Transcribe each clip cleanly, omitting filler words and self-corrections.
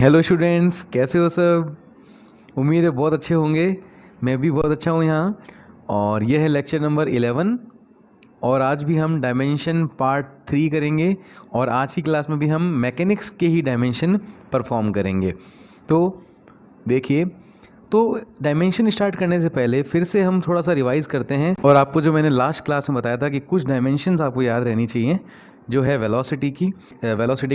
Hello students, कैसे हो सब। उम्मीद है बहुत अच्छे होंगे। मैं भी बहुत अच्छा हूँ यहाँ। और यह है लेक्चर नंबर 11। और आज भी हम डायमेंशन पार्ट 3 करेंगे। और आज की क्लास में भी हम मैकेनिक्स के ही डायमेंशन परफॉर्म करेंगे। तो देखिए, तो डायमेंशन स्टार्ट करने से पहले फिर से हम थोड़ा सा रिवाइज करते हैं। और आपको जो मैंने लास्ट क्लास में बताया था कि कुछ डायमेंशंस आपको याद रहनी चाहिए, जो है वेलोसिटी की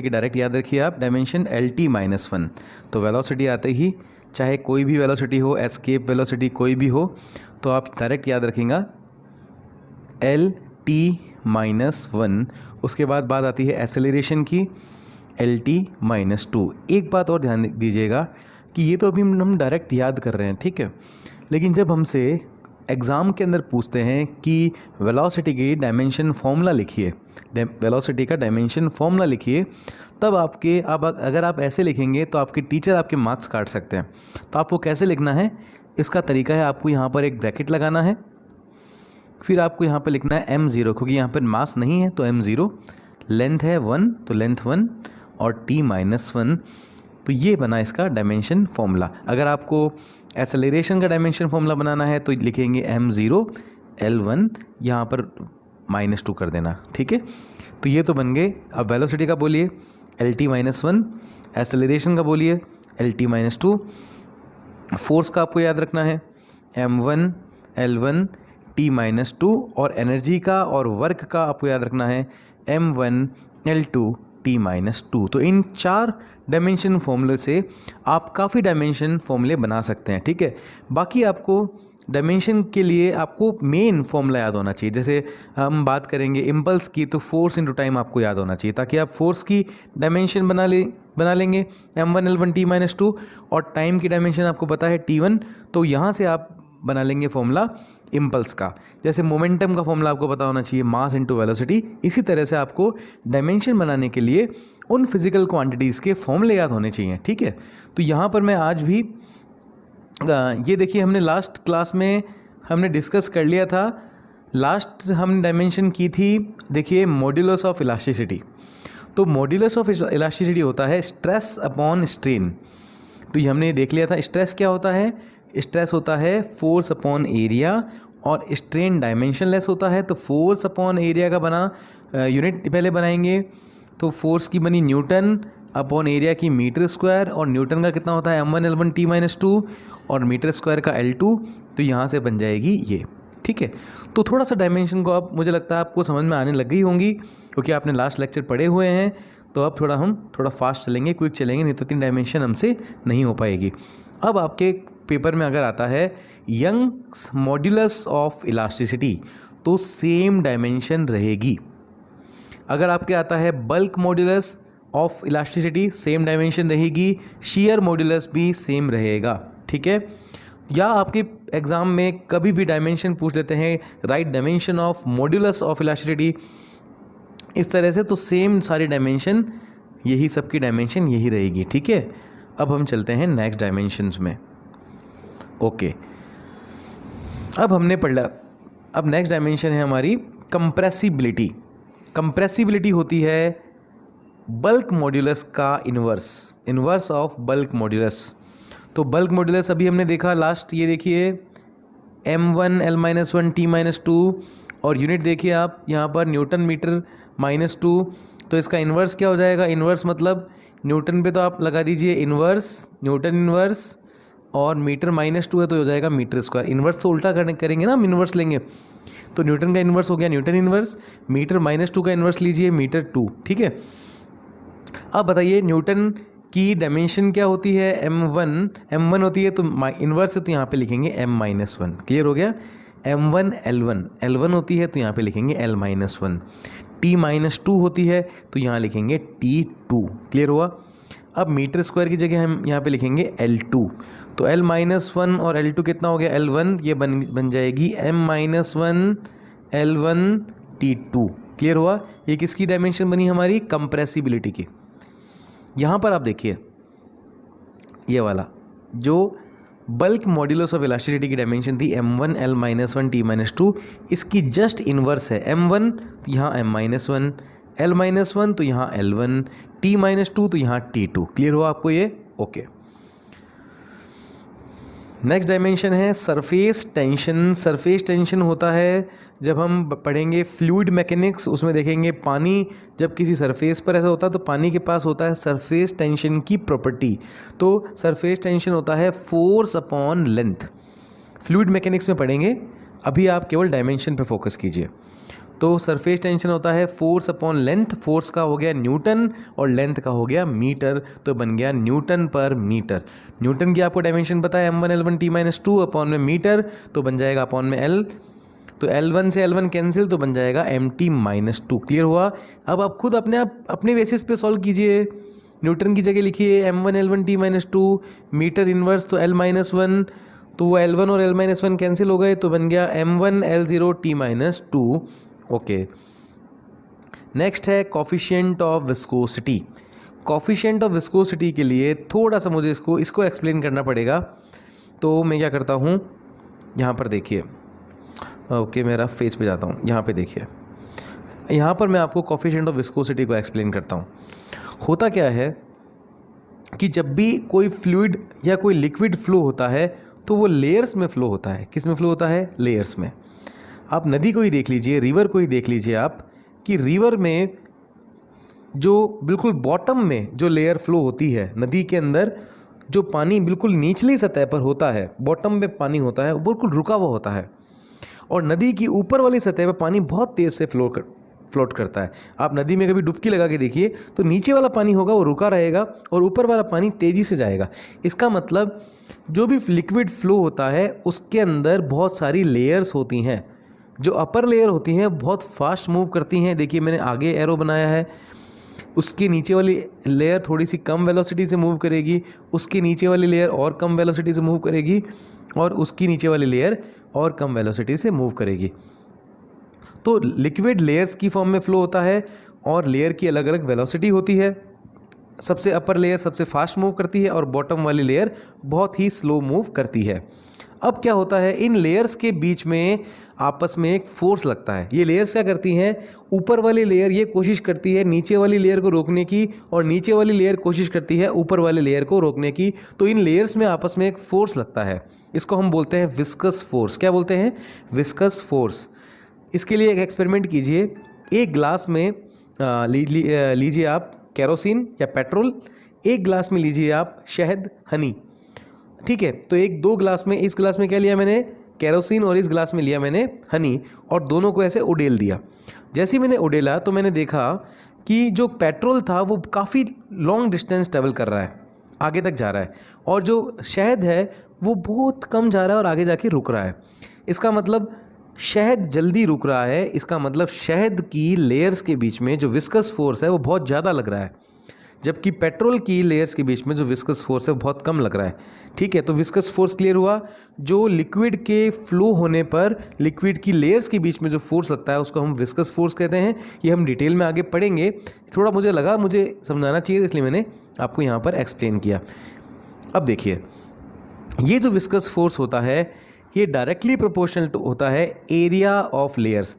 डायरेक्ट याद रखिए आप, डायमेंशन LT-1। तो वेलोसिटी आते ही, चाहे कोई भी वेलोसिटी हो, एस्केप वेलोसिटी कोई भी हो, तो आप डायरेक्ट याद रखेंगे LT-1। उसके बाद बात आती है एसेलरेशन की, LT-2। एक बात और ध्यान दीजिएगा कि ये तो अभी हम डायरेक्ट याद कर रहे हैं, ठीक है। लेकिन जब हमसे एग्ज़ाम के अंदर पूछते हैं कि वेलोसिटी की डायमेंशन फॉर्मूला लिखिए, वेलोसिटी का डायमेंशन फॉर्मूला लिखिए, तब अगर आप ऐसे लिखेंगे तो आपके टीचर आपके मार्क्स काट सकते हैं। तो आपको कैसे लिखना है, इसका तरीका है, आपको यहाँ पर एक ब्रैकेट लगाना है, फिर आपको यहाँ पर लिखना है m0, क्योंकि यहाँ पर मास नहीं है तो m0, लेंथ है 1 तो लेंथ 1, और T-1। तो ये बना इसका डायमेंशन फॉर्मूला। अगर आपको एसेलरेशन का डायमेंशन फॉर्मूला बनाना है तो लिखेंगे m0 L1, यहाँ पर -2 कर देना, ठीक है। तो ये तो बन गए। अब वेलोसिटी का बोलिए LT-1, एसेलरेशन का बोलिए LT-2, फोर्स का आपको याद रखना है m1 L1 T-2, और एनर्जी का और वर्क का आपको याद रखना है m1 L2 T-2। तो इन 4 डायमेंशन फॉर्मूले से आप काफ़ी डायमेंशन फॉर्मूले बना सकते हैं, ठीक है। बाकी आपको डायमेंशन के लिए आपको मेन फॉर्मूला याद होना चाहिए। जैसे हम बात करेंगे इम्पल्स की, तो फोर्स इंटू टाइम आपको याद होना चाहिए, ताकि आप फोर्स की डायमेंशन बना लेंगे m1 L1 T-2, और टाइम की डायमेंशन आपको पता है T1। तो यहाँ से आप बना लेंगे फॉर्मूला इम्पल्स का। जैसे मोमेंटम का फॉर्मूला आपको पता होना चाहिए, मास इंटू वेलोसिटी। इसी तरह से आपको डायमेंशन बनाने के लिए उन फिजिकल क्वांटिटीज़ के फॉर्मूले याद होने चाहिए, ठीक है। तो यहाँ पर मैं आज भी ये देखिए, हमने लास्ट क्लास में हमने डिस्कस कर लिया था। लास्ट हम डायमेंशन की थी, देखिए, मॉड्यूलस ऑफ इलास्टिसिटी। तो मॉड्यूलस ऑफ इलास्टिसिटी होता है स्ट्रेस अपॉन स्ट्रेन। तो ये हमने देख लिया था। स्ट्रेस क्या होता है, स्ट्रेस होता है फोर्स अपॉन एरिया, और स्ट्रेन डायमेंशनलेस होता है। तो फोर्स अपॉन एरिया का बना यूनिट पहले बनाएंगे, तो फोर्स की बनी न्यूटन, अपॉन एरिया की मीटर स्क्वायर, और न्यूटन का कितना होता है m1 L1 T-2, और मीटर स्क्वायर का L2। तो यहाँ से बन जाएगी ये, ठीक है। तो थोड़ा सा डायमेंशन को अब मुझे लगता है आपको समझ में आने लग गई होंगी, क्योंकि आपने लास्ट लेक्चर पढ़े हुए हैं। तो अब हम थोड़ा फास्ट चलेंगे, क्विक चलेंगे, नहीं तो 3 डायमेंशन हमसे नहीं हो पाएगी। अब आपके पेपर में अगर आता है यंग्स मॉड्यूलस ऑफ इलास्टिसिटी, तो सेम डायमेंशन रहेगी। अगर आपके आता है bulk modulus of elasticity, same dimension रहेगी। शियर मॉड्यूलस भी सेम रहेगा, ठीक है। या आपके एग्जाम में कभी भी डायमेंशन पूछ लेते हैं, right dimension of modulus of elasticity, इस तरह से। तो सेम सारी डायमेंशन, यही सबकी डायमेंशन यही रहेगी, ठीक है। अब हम चलते हैं नेक्स्ट डायमेंशंस में। ओके, अब हमने पढ़ा, अब नेक्स्ट डायमेंशन है हमारी कंप्रेसिबिलिटी। कंप्रेसिबिलिटी होती है बल्क मॉड्यूलस का इन्वर्स ऑफ बल्क मॉड्यूलस। तो बल्क मॉड्यूलस अभी हमने देखा लास्ट, ये देखिए m1 L-1 T-2, और यूनिट देखिए आप यहाँ पर न्यूटन मीटर -2। तो इसका इन्वर्स क्या हो जाएगा, इन्वर्स मतलब न्यूटन पे तो आप लगा दीजिए इन्वर्स, न्यूटन इन्वर्स, और मीटर -2 है तो हो जाएगा मीटर स्क्वायर। इन्वर्स तो उल्टा करेंगे ना, हम इन्वर्स लेंगे, तो न्यूटन का इन्वर्स हो गया न्यूटन इन्वर्स, मीटर -2 का इन्वर्स लीजिए मीटर 2, ठीक है। अब बताइए न्यूटन की डायमेंशन क्या होती है, m1 होती है, तो इन्वर्स है तो यहाँ पे लिखेंगे m-1। क्लियर हो गया। m1 L1 होती है तो यहाँ पे लिखेंगे L-1। T-2 होती है तो यहाँ लिखेंगे T2। क्लियर हुआ। अब मीटर स्क्वायर की जगह हम यहाँ पे लिखेंगे L2। तो L-1 और L2 कितना हो गया, L1, ये बन जाएगी m-1 L1 T2। क्लियर हुआ। ये किसकी डायमेंशन बनी, हमारी कंप्रेसिबिलिटी की। यहाँ पर आप देखिए, ये वाला जो बल्क मॉड्यूलस ऑफ इलास्टिसिटी की डायमेंशन थी m1 L-1 T-2, इसकी जस्ट इन्वर्स है m1, तो यहाँ m-1, L-1 तो यहाँ L1, T-2 तो यहाँ T2। क्लियर हुआ आपको ये। ओके। नेक्स्ट डायमेंशन है सरफेस टेंशन। सरफेस टेंशन होता है जब हम पढ़ेंगे फ्लूइड मैकेनिक्स, उसमें देखेंगे पानी जब किसी सरफेस पर ऐसा होता है तो पानी के पास होता है सरफेस टेंशन की प्रॉपर्टी। तो सरफेस टेंशन होता है force upon length. Fluid mechanics में पढ़ेंगे, अभी आप केवल डायमेंशन पे फोकस कीजिए। तो सरफेस टेंशन होता है फोर्स अपॉन लेंथ। फोर्स का हो गया न्यूटन और लेंथ का हो गया मीटर, तो बन गया न्यूटन पर मीटर। न्यूटन की आपको डायमेंशन पता है m1 L1 T-2 अपॉन में मीटर, तो बन जाएगा अपॉन में L, तो L1 से L1 कैंसिल, तो बन जाएगा MT-2। क्लियर हुआ। अब आप खुद अपने बेसिस पे सॉल्व कीजिए। न्यूटन की जगह लिखिए m1 L1 T-2, metre inverse तो L-1, तो वो L1 और L-1 कैंसिल हो गए, तो बन गया m1 L0 T-2। Okay. Next है coefficient of viscosity. Coefficient of viscosity के लिए थोड़ा सा मुझे इसको एक्सप्लेन करना पड़ेगा, तो मैं क्या करता हूँ, यहाँ पर देखिए। ओके, मेरा फेस पे जाता हूँ, यहाँ पे देखिए। यहाँ पर मैं आपको कॉफिशिएंट ऑफ विस्कोसिटी को एक्सप्लेन करता हूँ। होता क्या है कि जब भी कोई फ्लूइड या कोई लिक्विड फ्लो होता है तो वो लेयर्स में फ्लो होता है। किस में फ्लो होता है? लेयर्स में। आप नदी को ही देख लीजिए, रिवर को ही देख लीजिए आप, कि रिवर में जो बिल्कुल बॉटम में जो लेयर फ्लो होती है, नदी के अंदर जो पानी बिल्कुल निचली सतह पर होता है, बॉटम में पानी होता है, वो बिल्कुल रुका हुआ होता है, और नदी की ऊपर वाली सतह पर पानी बहुत तेज़ से फ्लोट करता है। आप नदी में कभी डुबकी लगा के देखिए तो नीचे वाला पानी होगा वो रुका रहेगा और ऊपर वाला पानी तेज़ी से जाएगा। इसका मतलब जो भी लिक्विड फ्लो होता है उसके अंदर बहुत सारी लेयर्स होती हैं। जो अपर लेयर होती हैं बहुत फास्ट मूव करती हैं। देखिए मैंने आगे एरो बनाया है, उसके नीचे वाली लेयर थोड़ी सी कम वेलोसिटी से मूव करेगी, उसके नीचे वाली लेयर और कम वेलोसिटी से मूव करेगी, और उसकी नीचे वाली लेयर और कम वेलोसिटी से मूव करेगी। तो लिक्विड लेयर्स की फॉर्म में फ्लो होता है और लेयर की अलग अलग वेलोसिटी होती है। सबसे अपर लेयर सबसे फास्ट मूव करती है और बॉटम वाली लेयर बहुत ही स्लो मूव करती है। अब क्या होता है, इन लेयर्स के बीच में आपस में एक फोर्स लगता है। ये लेयर्स क्या करती हैं, ऊपर वाली लेयर ये कोशिश करती है नीचे वाली लेयर को रोकने की, और नीचे वाली लेयर कोशिश करती है ऊपर वाली लेयर को रोकने की। तो इन लेयर्स में आपस में एक फोर्स लगता है, इसको हम बोलते हैं विस्कस फोर्स। क्या बोलते हैं? Viscous force. इसके लिए एक एक्सपेरिमेंट कीजिए। एक ग्लास में लीजिए आप केरोसिन या पेट्रोल, एक ग्लास में लीजिए आप शहद, हनी। ठीक है, तो दो ग्लास में, इस ग्लास में क्या लिया मैंने? केरोसिन, और इस ग्लास में लिया मैंने हनी, और दोनों को ऐसे उडेल दिया। जैसे ही मैंने उडेला तो मैंने देखा कि जो पेट्रोल था वो काफ़ी लॉन्ग डिस्टेंस ट्रेवल कर रहा है, आगे तक जा रहा है, और जो शहद है वो बहुत कम जा रहा है और आगे जाके रुक रहा है। इसका मतलब शहद जल्दी रुक रहा है, इसका मतलब शहद की लेयर्स के बीच में जो विस्कस फोर्स है वो बहुत ज़्यादा लग रहा है, जबकि पेट्रोल की लेयर्स के बीच में जो विस्कस फोर्स है वो बहुत कम लग रहा है। ठीक है, तो विस्कस फोर्स क्लियर हुआ। जो लिक्विड के फ्लो होने पर लिक्विड की लेयर्स के बीच में जो फोर्स लगता है उसको हम विस्कस फोर्स कहते हैं। ये हम डिटेल में आगे पढ़ेंगे। थोड़ा मुझे लगा मुझे समझाना चाहिए, इसलिए मैंने आपको यहाँ पर एक्सप्लेन किया। अब देखिए, ये जो विस्कस फोर्स होता है ये डायरेक्टली प्रोपोर्शनल होता है एरिया ऑफ लेयर्स।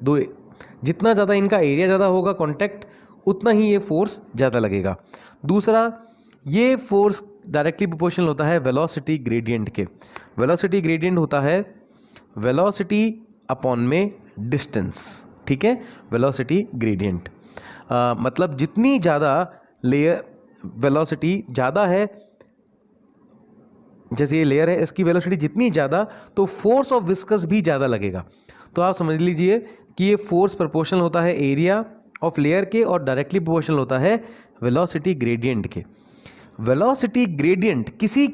जितना ज़्यादा इनका एरिया ज़्यादा होगा कॉन्टैक्ट, उतना ही ये फोर्स ज़्यादा लगेगा। दूसरा, ये फोर्स डायरेक्टली प्रोपोर्शनल होता है वेलोसिटी ग्रेडियंट के। वेलोसिटी ग्रेडियंट होता है वेलोसिटी अपॉन में डिस्टेंस। ठीक है, वेलोसिटी ग्रेडियंट मतलब जितनी ज़्यादा लेयर वेलोसिटी ज़्यादा है, जैसे ये लेयर है इसकी वेलोसिटी जितनी ज़्यादा तो फोर्स ऑफ विस्कस भी ज़्यादा लगेगा। तो आप समझ लीजिए कि ये फोर्स प्रोपोर्शनल होता है एरिया ऑफ लेयर के और डायरेक्टली प्रोपोर्शनल होता है वेलोसिटी ग्रेडियंट के। वेलोसिटी ग्रेडियंट किसी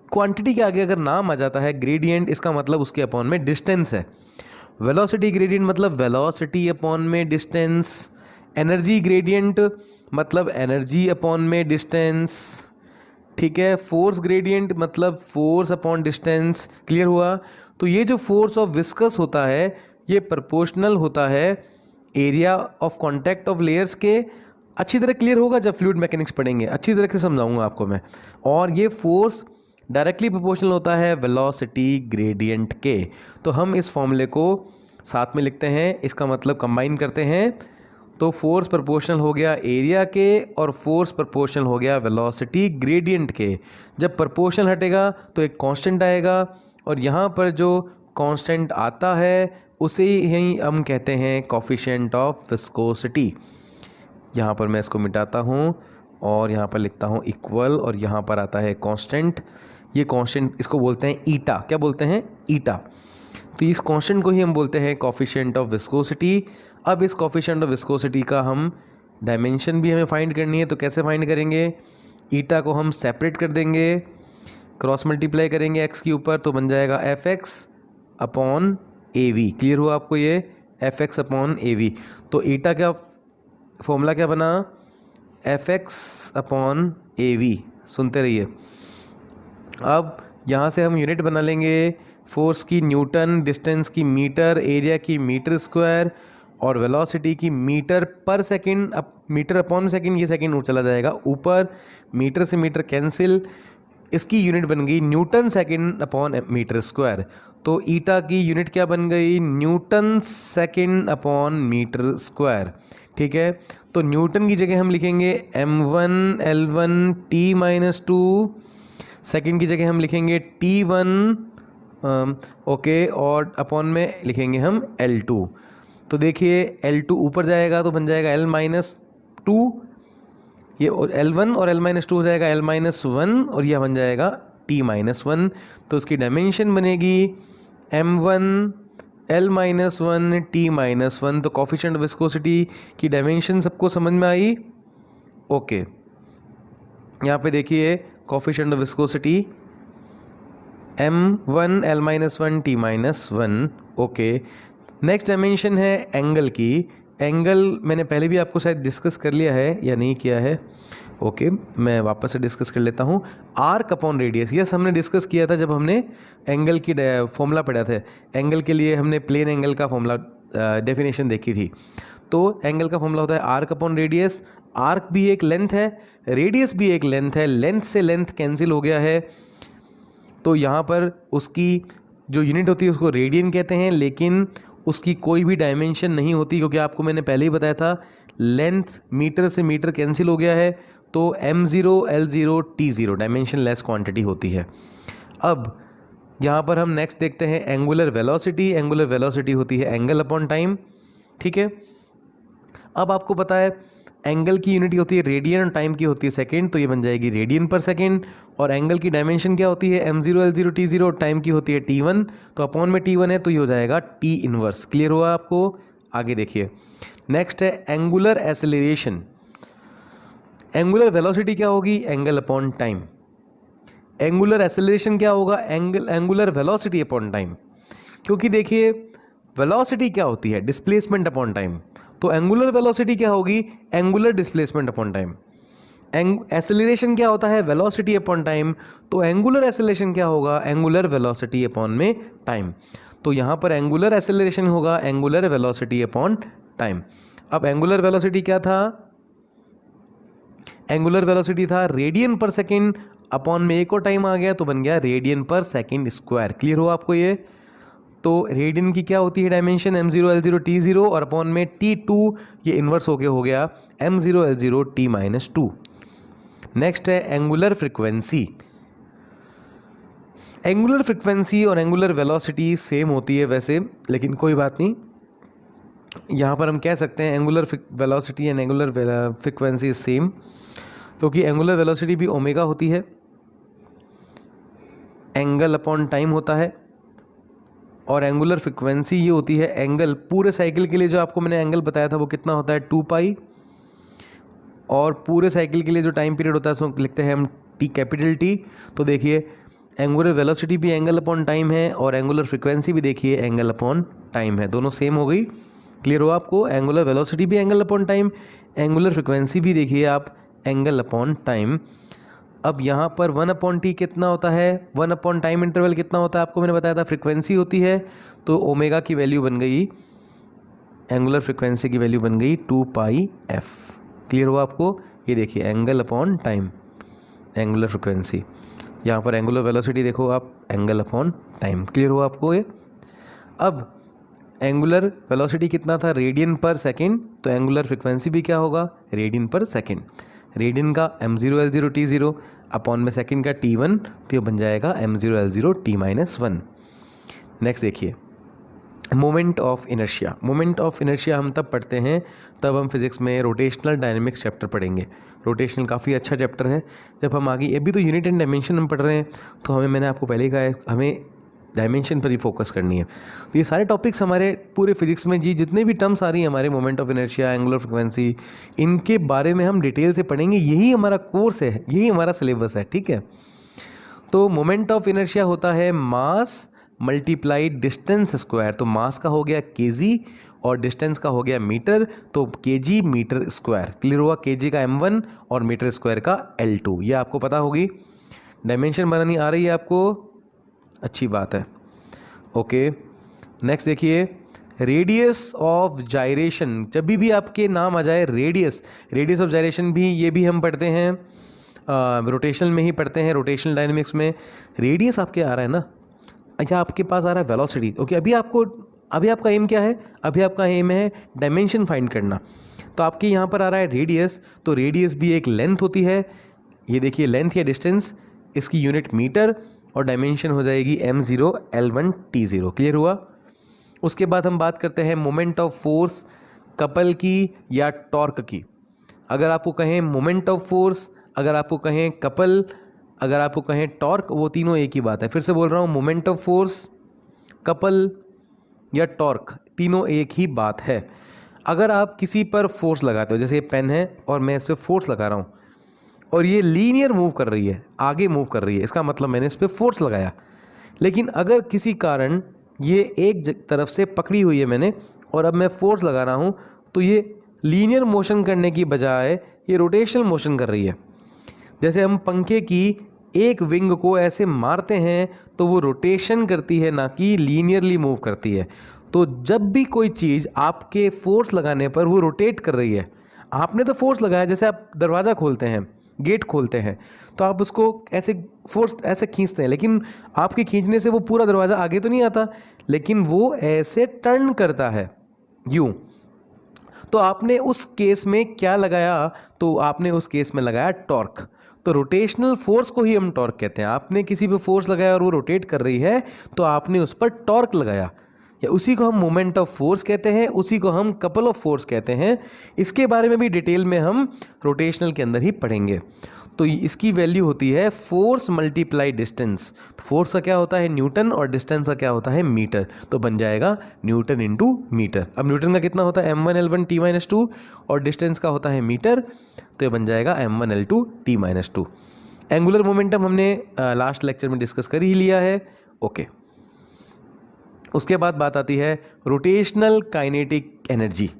क्वांटिटी के आगे अगर नाम आ जाता है ग्रेडियंट, इसका मतलब उसके अपॉन में डिस्टेंस है। वेलोसिटी ग्रेडियंट मतलब वेलोसिटी अपॉन में डिस्टेंस। एनर्जी ग्रेडियंट मतलब एनर्जी अपॉन में डिस्टेंस। ठीक है, फोर्स ग्रेडियंट मतलब फोर्स अपॉन डिस्टेंस। क्लियर हुआ। तो ये जो फोर्स ऑफ विस्कस होता है ये प्रोपोर्शनल होता है area of contact of layers के। अच्छी तरह क्लियर होगा जब फ्लूइड मैकेनिक्स पढ़ेंगे, अच्छी तरह से समझाऊंगा आपको मैं। और ये फोर्स डायरेक्टली प्रोपोर्शनल होता है वेलोसिटी ग्रेडियंट के। तो हम इस फॉर्मूले को साथ में लिखते हैं, इसका मतलब कंबाइन करते हैं तो फोर्स प्रोपोर्शनल हो गया एरिया के और फोर्स प्रोपोर्शनल हो गया वेलोसिटी ग्रेडियंट के। जब प्रोपोर्शनल हटेगा तो एक कांस्टेंट आएगा और यहाँ पर जो कांस्टेंट आता है उसे ही हम कहते हैं कोफिशिएंट ऑफ विस्कोसिटी। यहाँ पर मैं इसको मिटाता हूँ और यहाँ पर लिखता हूँ इक्वल और यहाँ पर आता है कांस्टेंट। ये कांस्टेंट इसको बोलते हैं ईटा। क्या बोलते हैं? ईटा। तो इस कांस्टेंट को ही हम बोलते हैं कोफिशिएंट ऑफ विस्कोसिटी। अब इस कोफिशिएंट ऑफ विस्कोसिटी का हम डायमेंशन भी हमें फाइंड करनी है, तो कैसे फाइंड करेंगे? ईटा को हम सेपरेट कर देंगे, क्रॉस मल्टीप्लाई करेंगे एक्स के ऊपर, तो बन जाएगा F x upon A V. Clear हुआ आपको ये? F x upon A V. तो ईटा का फॉर्मूला क्या बना? F x upon A V. सुनते रहिए। अब यहाँ से हम यूनिट बना लेंगे, फोर्स की न्यूटन, डिस्टेंस की मीटर, एरिया की मीटर स्क्वायर और वेलोसिटी की मीटर पर सेकंड। अब मीटर अपॉन सेकंड, ये सेकंड चला जाएगा ऊपर, मीटर से मीटर कैंसिल, इसकी यूनिट बन गई newton second upon metre square. तो ईटा की यूनिट क्या बन गई? Newton second upon metre square. ठीक है, तो न्यूटन की जगह हम लिखेंगे m1 L1 T-2, सेकंड की जगह हम लिखेंगे T1 ओके, और अपॉन में लिखेंगे हम L2। तो देखिए L2 ऊपर जाएगा तो बन जाएगा L-2, ये L1 और L-2 हो जाएगा L-1 और यह बन जाएगा T-1। तो इसकी डायमेंशन बनेगी m1 L-1 T-1। तो कोफिशिएंट ऑफ विस्कोसिटी की डायमेंशन सबको समझ में आई? ओके, यहाँ पे देखिए coefficient of viscosity m1 L-1 T-1। Okay, next dimension है एंगल की। एंगल मैंने पहले भी आपको शायद डिस्कस कर लिया है या नहीं किया है। ओके, मैं वापस से डिस्कस कर लेता हूँ। आर्क अपॉन रेडियस, यस हमने डिस्कस किया था जब हमने एंगल की फॉर्मूला पढ़ा था। एंगल के लिए हमने प्लेन एंगल का फॉर्मूला डेफिनेशन देखी थी। तो एंगल का फॉर्मूला होता है आर्क अपॉन रेडियस। आर्क भी एक लेंथ है, रेडियस भी एक लेंथ है, लेंथ से लेंथ कैंसिल हो गया है। तो यहाँ पर उसकी जो यूनिट होती है उसको रेडियन कहते हैं, लेकिन उसकी कोई भी डायमेंशन नहीं होती, क्योंकि आपको मैंने पहले ही बताया था लेंथ मीटर से मीटर कैंसिल हो गया है। तो m0 L0 T0 dimension less quantity होती है। अब यहाँ पर हम नेक्स्ट देखते हैं एंगुलर वेलोसिटी। एंगुलर वेलोसिटी होती है एंगल अपॉन टाइम। ठीक है, अब आपको पता है एंगल की यूनिट होती है रेडियन और टाइम की होती है सेकेंड, तो ये बन जाएगी रेडियन पर सेकेंड। और एंगल की डायमेंशन क्या होती है? m0 L0 T0 और टाइम की होती है T1, तो अपॉन में T1 है तो ये हो जाएगा T इनवर्स। क्लियर हुआ आपको? आगे देखिए, नेक्स्ट है एंगुलर एसेलरेशन। एंगुलर वेलोसिटी क्या होगी? Angle upon time. Angular acceleration क्या होगा? Angular velocity upon time. क्योंकि देखिए वेलोसिटी क्या होती है? Displacement upon time. तो एंगुलर वेलोसिटी क्या होगी? Angular displacement upon time. Acceleration क्या होता है? Velocity upon time. तो एंगुलर एसेलरेशन क्या होगा? एंगुलर वेलोसिटी अपॉन में टाइम। तो यहाँ पर एंगुलर एसेलरेशन होगा एंगुलर वेलोसिटी अपॉन टाइम। अब एंगुलर वेलोसिटी क्या था? एंगुलर वेलोसिटी था रेडियन पर सेकेंड, अपॉन में एक और टाइम आ गया तो बन गया रेडियन पर सेकेंड स्क्वायर। क्लियर हो आपको ये? तो रेडियन की क्या होती है डायमेंशन? m0 L0 T0 और अपॉन में T2, ये इन्वर्स होके हो गया m0 L0 T-2। नेक्स्ट है एंगुलर फ्रीक्वेंसी। एंगुलर फ्रीक्वेंसी और एंगुलर वेलोसिटी सेम होती है वैसे, लेकिन कोई बात नहीं, यहाँ पर हम कह सकते हैं angular velocity and angular frequency same, क्योंकि एंगुलर वेलोसिटी भी ओमेगा होती है, एंगल अपॉन टाइम होता है, और एंगुलर फ्रीक्वेंसी ये होती है एंगल पूरे साइकिल के लिए। जो आपको मैंने एंगल बताया था वो कितना होता है? 2π। और पूरे साइकिल के लिए जो टाइम पीरियड होता है उसको लिखते हैं हम T, कैपिटल T। तो देखिए एंगुलर वेलोसिटी भी एंगल अपॉन टाइम है और एंगुलर फ्रीक्वेंसी भी देखिए एंगल अपॉन टाइम है, दोनों सेम हो गई। क्लियर हो आपको? एंगुलर वेलोसिटी भी angle upon time, angular frequency भी देखिए आप एंगल अपॉन टाइम। अब यहाँ पर 1/T कितना होता है? 1 टाइम इंटरवल कितना होता है? आपको मैंने बताया था फ्रीक्वेंसी होती है, तो ओमेगा की वैल्यू बन गई, एंगुलर फ्रीक्वेंसी की वैल्यू बन गई 2πf। क्लियर हुआ आपको? ये देखिए angle upon time, angular frequency. यहाँ पर एंगुलर वेलोसिटी देखो आप, एंगल अपॉन टाइम। क्लियर हुआ आपको ये? अब एंगुलर वेलोसिटी कितना था, रेडियन पर सेकेंड, तो एंगुलर फ्रिक्वेंसी भी क्या होगा, रेडियन पर सेकेंड। रेडियन का m0 l0 t0 अपॉन में सेकेंड का t1, तो ये बन जाएगा m0 l0 t-1। नेक्स्ट देखिए moment of inertia. Moment of inertia हम तब पढ़ते हैं तब हम फिजिक्स में रोटेशनल डायनेमिक्स चैप्टर पढ़ेंगे। रोटेशनल काफ़ी अच्छा चैप्टर है। जब हम आगे अभी तो यूनिट एंड डायमेंशन हम पढ़ रहे हैं, तो मैंने आपको पहले ही कहा है हमें डायमेंशन पर ही फोकस करनी है। तो ये सारे टॉपिक्स हमारे पूरे फिजिक्स में जितने भी टर्म्स आ रही हैं हमारे, moment of inertia, angular frequency, इनके बारे में हम डिटेल से पढ़ेंगे। यही हमारा कोर्स है, यही हमारा सिलेबस है, ठीक है। तो मोमेंट ऑफ इनर्शिया होता है मास मल्टीप्लाइड डिस्टेंस स्क्वायर। तो मास का हो गया केजी और डिस्टेंस का हो गया मीटर, तो केजी मीटर स्क्वायर। क्लियर हुआ, केजी का m1 और मीटर स्क्वायर का l2। ये आपको पता होगी। डायमेंशन बनानी आ रही है आपको, अच्छी बात है। ओके नेक्स्ट देखिए रेडियस ऑफ जायरेशन। जब भी आपके नाम आ जाए रेडियस ऑफ जायरेशन भी, ये भी हम पढ़ते हैं रोटेशनल में ही पढ़ते हैं, रोटेशनल डायनेमिक्स में। रेडियस आपके आ रहा है ना, अच्छा आपके पास आ रहा है वेलोसिटी। ओके अभी आपका एम क्या है, अभी आपका एम है डायमेंशन फाइंड करना। तो आपके यहाँ पर आ रहा है रेडियस, तो रेडियस भी एक लेंथ होती है। ये देखिए लेंथ या डिस्टेंस, इसकी यूनिट मीटर और डायमेंशन हो जाएगी m0 l1 t0। क्लियर हुआ। उसके बाद हम बात करते हैं मोमेंट ऑफ फोर्स कपल की या टॉर्क की। अगर आपको कहें मोमेंट ऑफ फोर्स, अगर आपको कहें कपल, अगर आपको कहें टॉर्क, वो तीनों एक ही बात है। फिर से बोल रहा हूँ, मोमेंट ऑफ फोर्स, कपल या टॉर्क, तीनों एक ही बात है। अगर आप किसी पर फोर्स लगाते हो, जैसे ये पेन है और मैं इस पर फोर्स लगा रहा हूँ और ये लीनियर मूव कर रही है, आगे मूव कर रही है, इसका मतलब मैंने इस पर फोर्स लगाया। लेकिन अगर किसी कारण ये एक तरफ से पकड़ी हुई है मैंने और अब मैं फोर्स लगा रहा हूँ, तो ये लीनियर मोशन करने की बजाय ये रोटेशनल मोशन कर रही है। जैसे हम पंखे की एक विंग को ऐसे मारते हैं तो वो रोटेशन करती है, ना कि लीनियरली मूव करती है। तो जब भी कोई चीज़ आपके फोर्स लगाने पर वो रोटेट कर रही है, आपने तो फोर्स लगाया, जैसे आप दरवाज़ा खोलते हैं, गेट खोलते हैं, तो आप उसको ऐसे फोर्स ऐसे खींचते हैं, लेकिन आपके खींचने से वो पूरा दरवाज़ा आगे तो नहीं आता, लेकिन वो ऐसे टर्न करता है यूँ। तो आपने उस केस में क्या लगाया, तो आपने उस केस में लगाया टॉर्क। तो रोटेशनल फोर्स को ही हम टॉर्क कहते हैं। आपने किसी पे फोर्स लगाया और वो रोटेट कर रही है, तो आपने उस पर टॉर्क लगाया, या उसी को हम मोमेंट ऑफ फोर्स कहते हैं, उसी को हम कपल ऑफ फोर्स कहते हैं। इसके बारे में भी डिटेल में हम रोटेशनल के अंदर ही पढ़ेंगे। तो इसकी वैल्यू होती है फोर्स मल्टीप्लाई डिस्टेंस। फोर्स का क्या होता है न्यूटन और डिस्टेंस का क्या होता है मीटर, तो बन जाएगा न्यूटन इंटू मीटर। अब न्यूटन का कितना होता है m1 l1 t-2 और डिस्टेंस का होता है मीटर, तो ये बन जाएगा m1 l2 t-2। Angular momentum हमने लास्ट लेक्चर में डिस्कस कर ही लिया है। ओके उसके बाद बात आती है रोटेशनल काइनेटिक एनर्जी।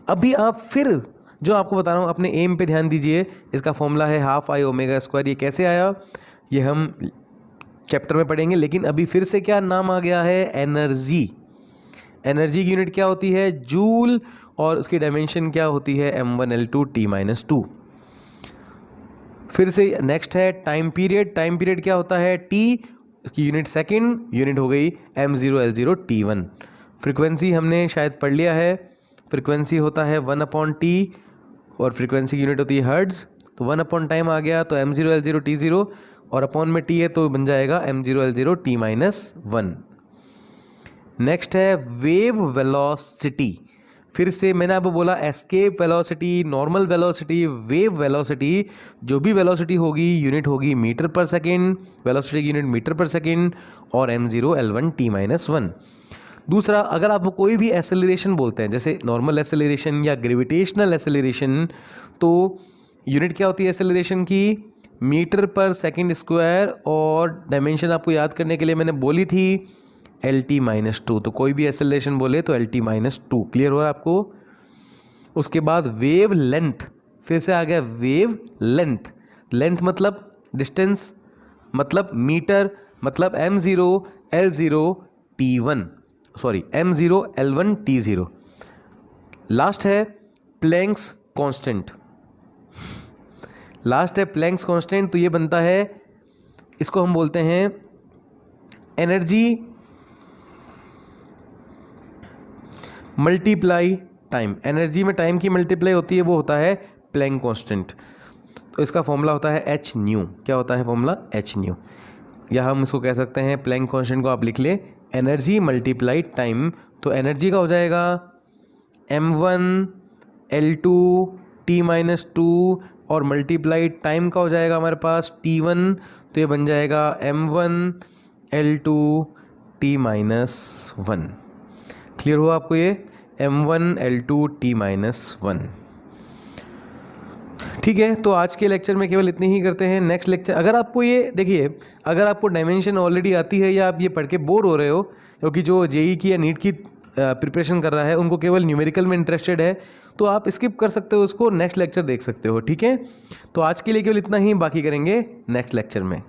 अभी आप फिर जो आपको बता रहा हूँ अपने एम पे ध्यान दीजिए। इसका फॉर्मूला है हाफ आई ओमेगा स्क्वायर। ये कैसे आया ये हम चैप्टर में पढ़ेंगे, लेकिन अभी फिर से क्या नाम आ गया है, एनर्जी। एनर्जी की यूनिट क्या होती है, जूल, और उसकी डायमेंशन क्या होती है m1 l2 t-2। फिर से नेक्स्ट है टाइम पीरियड। टाइम पीरियड क्या होता है t, उसकी यूनिट सेकेंड, यूनिट हो गई m0 l0 t1। फ्रीक्वेंसी हमने शायद पढ़ लिया है, फ्रीक्वेंसी होता है 1/t और फ्रीक्वेंसी की यूनिट होती है हर्ट्ज। तो 1/टाइम आ गया, तो m0 l0 t0 और अपॉन में t है तो बन जाएगा m0 l0 t-1। नेक्स्ट है वेव वेलोसिटी। फिर से मैंने आपको बोला escape velocity, normal velocity, wave velocity. जो भी वेलोसिटी होगी यूनिट होगी मीटर पर सेकेंड, वेलोसिटी की यूनिट मीटर पर सेकेंड और m0 l1 t-1। दूसरा, अगर आप कोई भी एसेलरेशन बोलते हैं, जैसे नॉर्मल एसेलरेशन या ग्रेविटेशनल एसेलरेशन, तो यूनिट क्या होती है एसेलरेशन की, मीटर पर सेकेंड स्क्वायर, और डायमेंशन आपको याद करने के लिए मैंने बोली थी LT-2। तो कोई भी एसेलरेशन बोले तो LT-2। क्लियर हो रहा है आपको। उसके बाद वेव लेंथ, फिर से आ गया वेव लेंथ। लेंथ मतलब डिस्टेंस, मतलब मीटर, मतलब m0 l0 t1, sorry m0 l1 t0। Last है प्लैंक्स कांस्टेंट। लास्ट है प्लैंक्स कांस्टेंट। तो ये बनता है, इसको हम बोलते हैं एनर्जी मल्टीप्लाई टाइम, एनर्जी में टाइम की मल्टीप्लाई होती है, वो होता है प्लैंक कांस्टेंट। तो इसका फॉर्मूला होता है एच न्यू। क्या होता है फॉर्मूला? H new. या हम इसको कह सकते हैं, प्लैंक कांस्टेंट को आप लिख ले एनर्जी मल्टीप्लाई टाइम। तो एनर्जी का हो जाएगा m1 L2 T-2 और मल्टीप्लाई टाइम का हो जाएगा हमारे पास T1। तो ये बन जाएगा m1 L2 T-1। क्लियर हुआ आपको ये? m1 L2 T-1। ठीक है, तो आज के लेक्चर में केवल इतनी ही करते हैं। नेक्स्ट लेक्चर, अगर आपको ये देखिए, अगर आपको डायमेंशन ऑलरेडी आती है या आप ये पढ़ के बोर हो रहे हो, क्योंकि जो जेई की या नीट की प्रिपरेशन कर रहा है उनको केवल न्यूमेरिकल में इंटरेस्टेड है, तो आप स्किप कर सकते हो उसको, नेक्स्ट लेक्चर देख सकते हो। ठीक है, तो आज के लिए केवल इतना ही, बाकी करेंगे नेक्स्ट लेक्चर में।